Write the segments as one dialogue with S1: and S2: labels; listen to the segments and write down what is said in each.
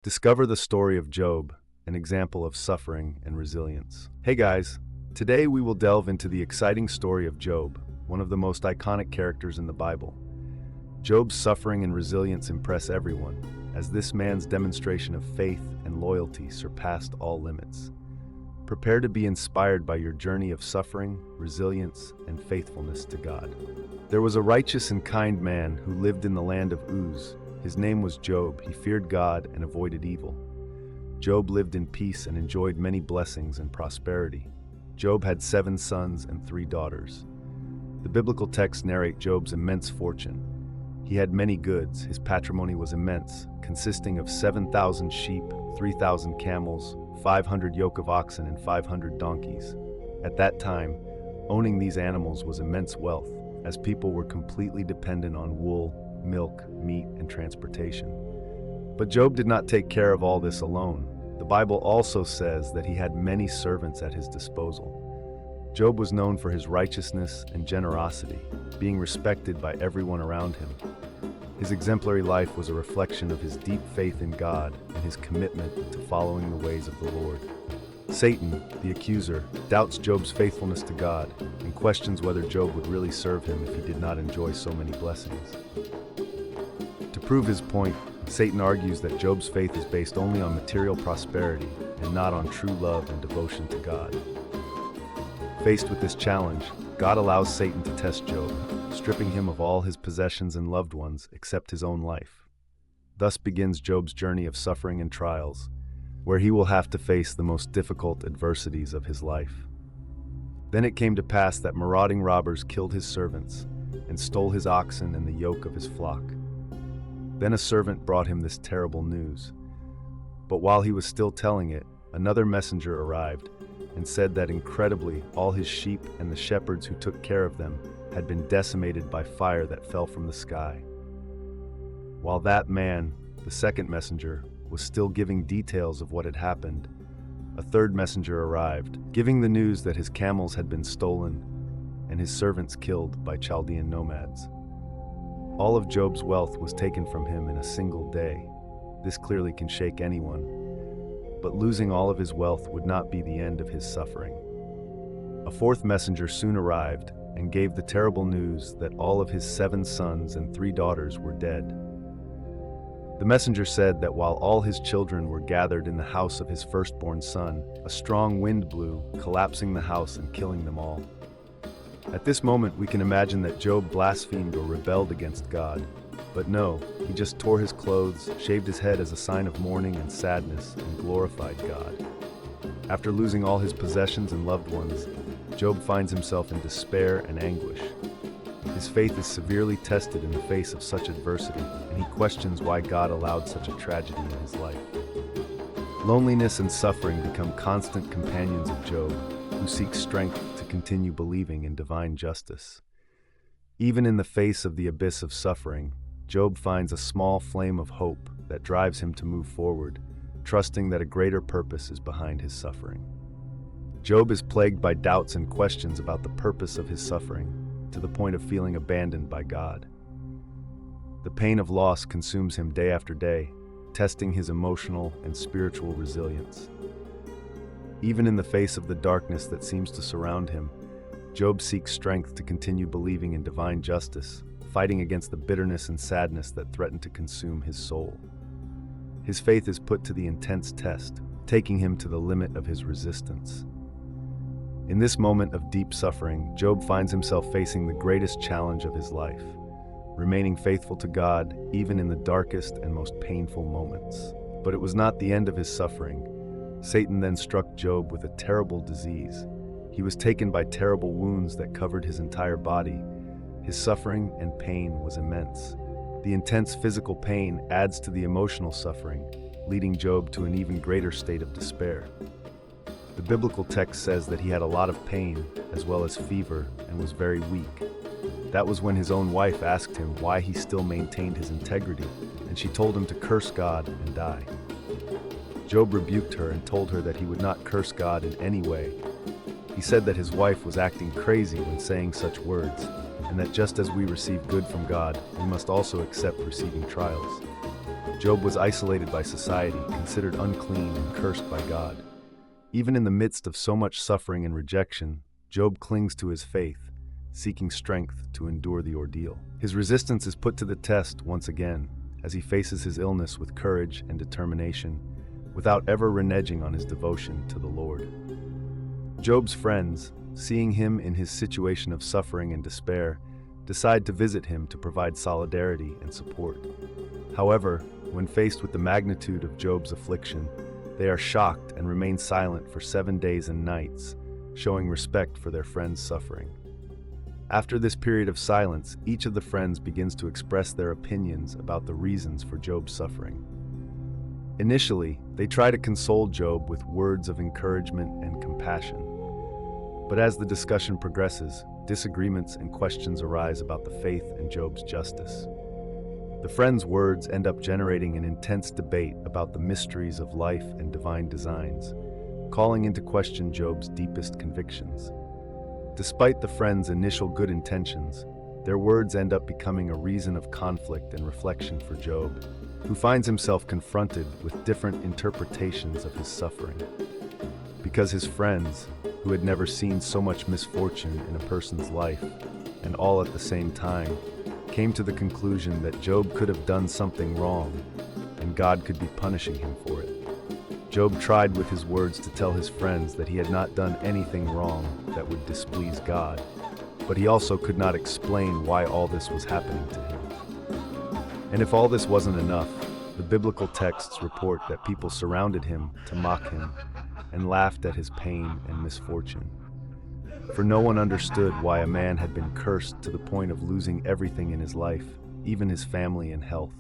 S1: Discover the story of Job, an example of suffering and resilience. Hey guys, today we will delve into the exciting story of Job, one of the most iconic characters in the Bible. Job's suffering and resilience impress everyone, as this man's demonstration of faith and loyalty surpassed all limits. Prepare to be inspired by your journey of suffering, resilience, and faithfulness to God. There was a righteous and kind man who lived in the land of Uz. His name was Job. He feared God and avoided evil. Job lived in peace and enjoyed many blessings and prosperity. Job had 7 sons and 3 daughters. The biblical texts narrate Job's immense fortune. He had many goods. His patrimony was immense, consisting of 7,000 sheep, 3,000 camels, 500 yoke of oxen, and 500 donkeys. At that time, owning these animals was immense wealth, as people were completely dependent on wool, milk, meat, and transportation. But Job did not take care of all this alone. The Bible also says that he had many servants at his disposal. Job was known for his righteousness and generosity, being respected by everyone around him. His exemplary life was a reflection of his deep faith in God and his commitment to following the ways of the Lord. Satan, the accuser, doubts Job's faithfulness to God and questions whether Job would really serve him if he did not enjoy so many blessings. To prove his point, Satan argues that Job's faith is based only on material prosperity and not on true love and devotion to God. Faced with this challenge, God allows Satan to test Job, stripping him of all his possessions and loved ones except his own life. Thus begins Job's journey of suffering and trials, where he will have to face the most difficult adversities of his life. Then it came to pass that marauding robbers killed his servants and stole his oxen and the yoke of his flock. Then a servant brought him this terrible news. But while he was still telling it, another messenger arrived and said that incredibly all his sheep and the shepherds who took care of them had been decimated by fire that fell from the sky. While that man, the second messenger, was still giving details of what had happened, a third messenger arrived, giving the news that his camels had been stolen and his servants killed by Chaldean nomads. All of Job's wealth was taken from him in a single day. This clearly can shake anyone. But losing all of his wealth would not be the end of his suffering. A fourth messenger soon arrived and gave the terrible news that all of his 7 sons and 3 daughters were dead. The messenger said that while all his children were gathered in the house of his firstborn son, a strong wind blew, collapsing the house and killing them all. At this moment, we can imagine that Job blasphemed or rebelled against God. But no, he just tore his clothes, shaved his head as a sign of mourning and sadness, and glorified God. After losing all his possessions and loved ones, Job finds himself in despair and anguish. His faith is severely tested in the face of such adversity, and he questions why God allowed such a tragedy in his life. Loneliness and suffering become constant companions of Job, who seeks strength to continue believing in divine justice. Even in the face of the abyss of suffering, Job finds a small flame of hope that drives him to move forward, trusting that a greater purpose is behind his suffering. Job is plagued by doubts and questions about the purpose of his suffering, to the point of feeling abandoned by God. The pain of loss consumes him day after day, testing his emotional and spiritual resilience. Even in the face of the darkness that seems to surround him, Job seeks strength to continue believing in divine justice, fighting against the bitterness and sadness that threaten to consume his soul. His faith is put to the intense test, taking him to the limit of his resistance. In this moment of deep suffering, Job finds himself facing the greatest challenge of his life, remaining faithful to God even in the darkest and most painful moments. But it was not the end of his suffering. Satan then struck Job with a terrible disease. He was taken by terrible wounds that covered his entire body. His suffering and pain was immense. The intense physical pain adds to the emotional suffering, leading Job to an even greater state of despair. The biblical text says that he had a lot of pain, as well as fever, and was very weak. That was when his own wife asked him why he still maintained his integrity, and she told him to curse God and die. Job rebuked her and told her that he would not curse God in any way. He said that his wife was acting crazy when saying such words, and that just as we receive good from God, we must also accept receiving trials. Job was isolated by society, considered unclean and cursed by God. Even in the midst of so much suffering and rejection, Job clings to his faith, seeking strength to endure the ordeal. His resistance is put to the test once again, as he faces his illness with courage and determination, without ever reneging on his devotion to the Lord. Job's friends, seeing him in his situation of suffering and despair, decide to visit him to provide solidarity and support. However, when faced with the magnitude of Job's affliction, they are shocked and remain silent for 7 days and nights, showing respect for their friend's suffering. After this period of silence, each of the friends begins to express their opinions about the reasons for Job's suffering. Initially, they try to console Job with words of encouragement and compassion. But as the discussion progresses, disagreements and questions arise about the faith and Job's justice. The friends' words end up generating an intense debate about the mysteries of life and divine designs, calling into question Job's deepest convictions. Despite the friends' initial good intentions, their words end up becoming a reason of conflict and reflection for Job, who finds himself confronted with different interpretations of his suffering. Because his friends, who had never seen so much misfortune in a person's life, and all at the same time, came to the conclusion that Job could have done something wrong, and God could be punishing him for it. Job tried with his words to tell his friends that he had not done anything wrong that would displease God, but he also could not explain why all this was happening to him. And if all this wasn't enough, the biblical texts report that people surrounded him to mock him and laughed at his pain and misfortune. For no one understood why a man had been cursed to the point of losing everything in his life, even his family and health.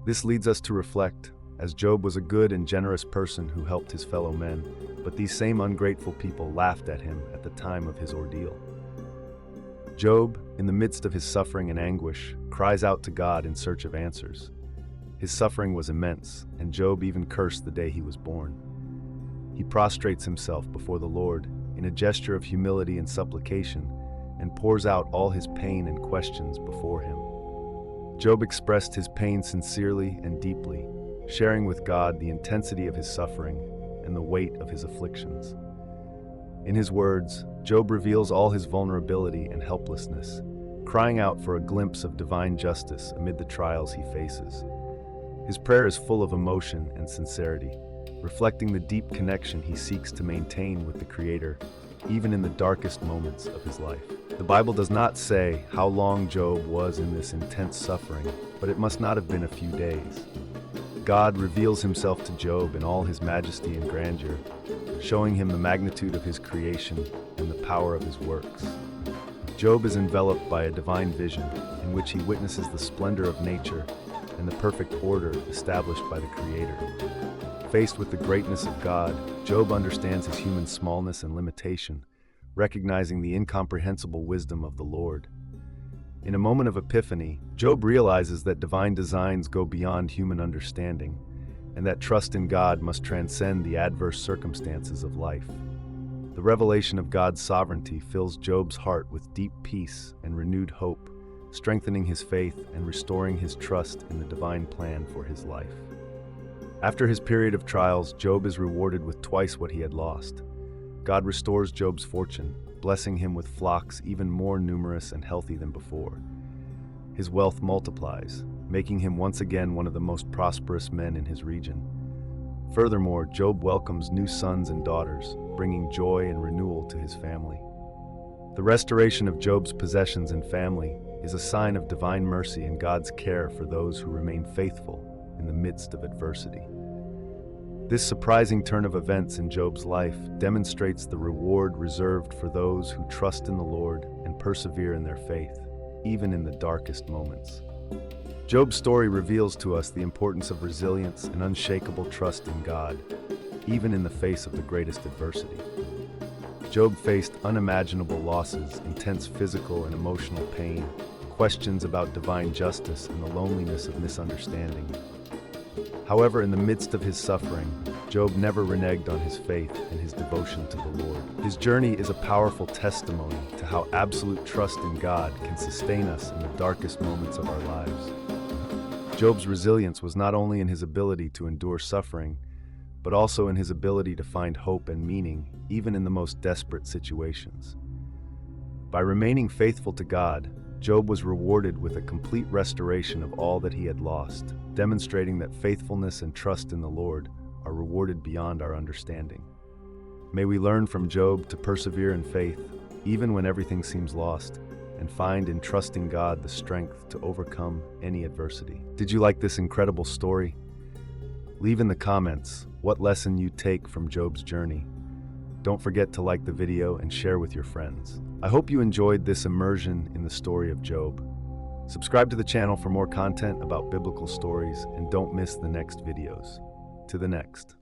S1: This leads us to reflect, as Job was a good and generous person who helped his fellow men, but these same ungrateful people laughed at him at the time of his ordeal. Job, in the midst of his suffering and anguish, cries out to God in search of answers. His suffering was immense, and Job even cursed the day he was born. He prostrates himself before the Lord in a gesture of humility and supplication, and pours out all his pain and questions before him. Job expressed his pain sincerely and deeply, sharing with God the intensity of his suffering and the weight of his afflictions. In his words, Job reveals all his vulnerability and helplessness, crying out for a glimpse of divine justice amid the trials he faces. His prayer is full of emotion and sincerity, reflecting the deep connection he seeks to maintain with the Creator, even in the darkest moments of his life. The Bible does not say how long Job was in this intense suffering, but it must not have been a few days. God reveals himself to Job in all his majesty and grandeur, showing him the magnitude of his creation and the power of his works. Job is enveloped by a divine vision in which he witnesses the splendor of nature and the perfect order established by the Creator. Faced with the greatness of God, Job understands his human smallness and limitation, recognizing the incomprehensible wisdom of the Lord. In a moment of epiphany, Job realizes that divine designs go beyond human understanding, and that trust in God must transcend the adverse circumstances of life. The revelation of God's sovereignty fills Job's heart with deep peace and renewed hope, strengthening his faith and restoring his trust in the divine plan for his life. After his period of trials, Job is rewarded with twice what he had lost. God restores Job's fortune, blessing him with flocks even more numerous and healthy than before. His wealth multiplies, making him once again one of the most prosperous men in his region. Furthermore, Job welcomes new sons and daughters, bringing joy and renewal to his family. The restoration of Job's possessions and family is a sign of divine mercy and God's care for those who remain faithful in the midst of adversity. This surprising turn of events in Job's life demonstrates the reward reserved for those who trust in the Lord and persevere in their faith, even in the darkest moments. Job's story reveals to us the importance of resilience and unshakable trust in God, even in the face of the greatest adversity. Job faced unimaginable losses, intense physical and emotional pain, questions about divine justice, and the loneliness of misunderstanding. However, in the midst of his suffering, Job never reneged on his faith and his devotion to the Lord. His journey is a powerful testimony to how absolute trust in God can sustain us in the darkest moments of our lives. Job's resilience was not only in his ability to endure suffering, but also in his ability to find hope and meaning, even in the most desperate situations. By remaining faithful to God, Job was rewarded with a complete restoration of all that he had lost, demonstrating that faithfulness and trust in the Lord are rewarded beyond our understanding. May we learn from Job to persevere in faith, even when everything seems lost, and find in trusting God the strength to overcome any adversity. Did you like this incredible story? Leave in the comments what lesson you take from Job's journey. Don't forget to like the video and share with your friends. I hope you enjoyed this immersion in the story of Job. Subscribe to the channel for more content about biblical stories and don't miss the next videos. To the next.